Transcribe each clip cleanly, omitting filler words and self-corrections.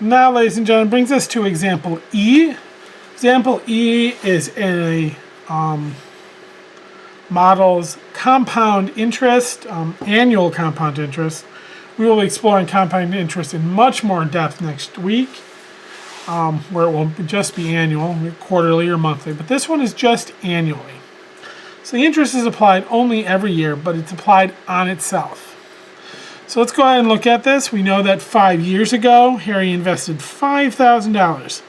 Now, ladies and gentlemen, brings us to example E. Example E is a models compound interest, annual compound interest. We will be exploring compound interest in much more depth next week, where it will just be annual, quarterly or monthly. But this one is just annually. So the interest is applied only every year, but it's applied on itself. So let's go ahead and look at this. We know that 5 years ago, Harry invested $5,000.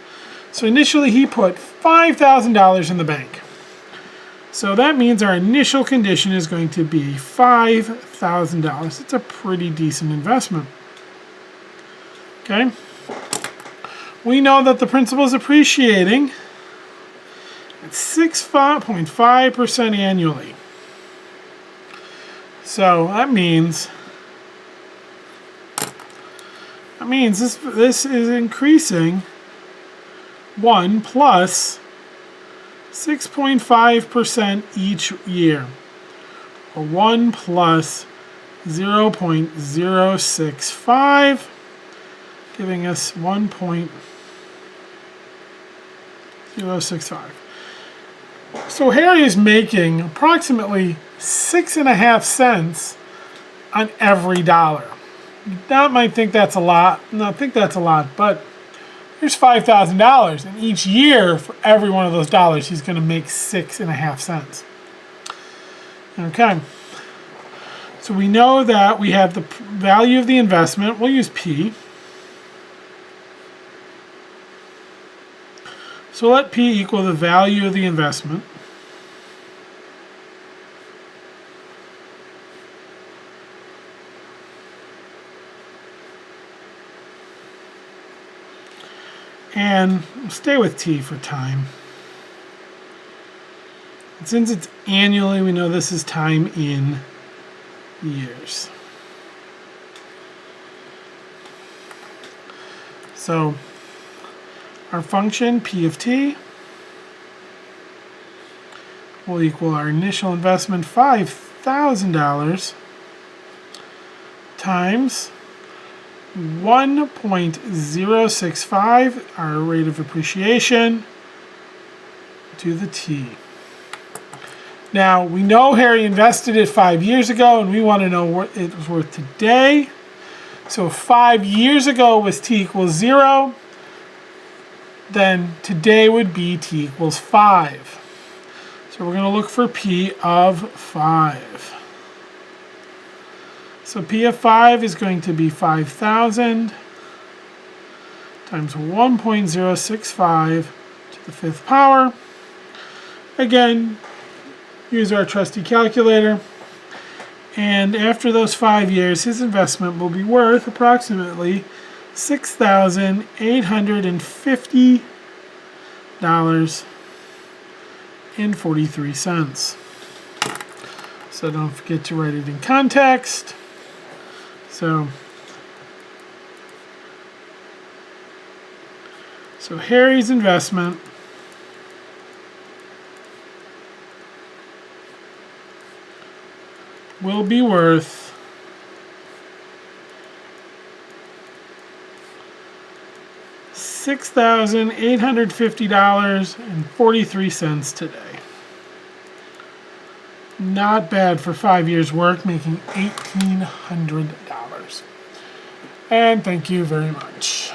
So initially he put $5,000 in the bank. So that means our initial condition is going to be $5,000. It's a pretty decent investment. Okay. We know that the principal is appreciating at 6.5% annually. So that means this is increasing 1 plus 6.5% each year, or 1 plus 0.065, giving us 1.065. So Harry is making approximately 6.5 cents on every dollar. You might think that's a lot. No, I think that's a lot, but here's $5,000, and each year for every one of those dollars, he's going to make 6.5 cents. Okay. So we know that we have the value of the investment. We'll use P. So let P equal the value of the investment. And we'll stay with T for time. And since it's annually, we know this is time in years. So our function P of T will equal our initial investment $5,000 times 1.065, our rate of appreciation, to the T. Now, we know Harry invested it 5 years ago, and we want to know what it was worth today. So 5 years ago was T equals 0. Then today would be T equals 5. So we're going to look for P of 5. So P of 5 is going to be 5,000 times 1.065 to the 5th power. Again, use our trusty calculator. And after those 5 years, his investment will be worth approximately $6,850.43. So don't forget to write it in context. So Harry's investment will be worth $6,850.43 today. Not bad for 5 years' work, making $1,800. And thank you very much.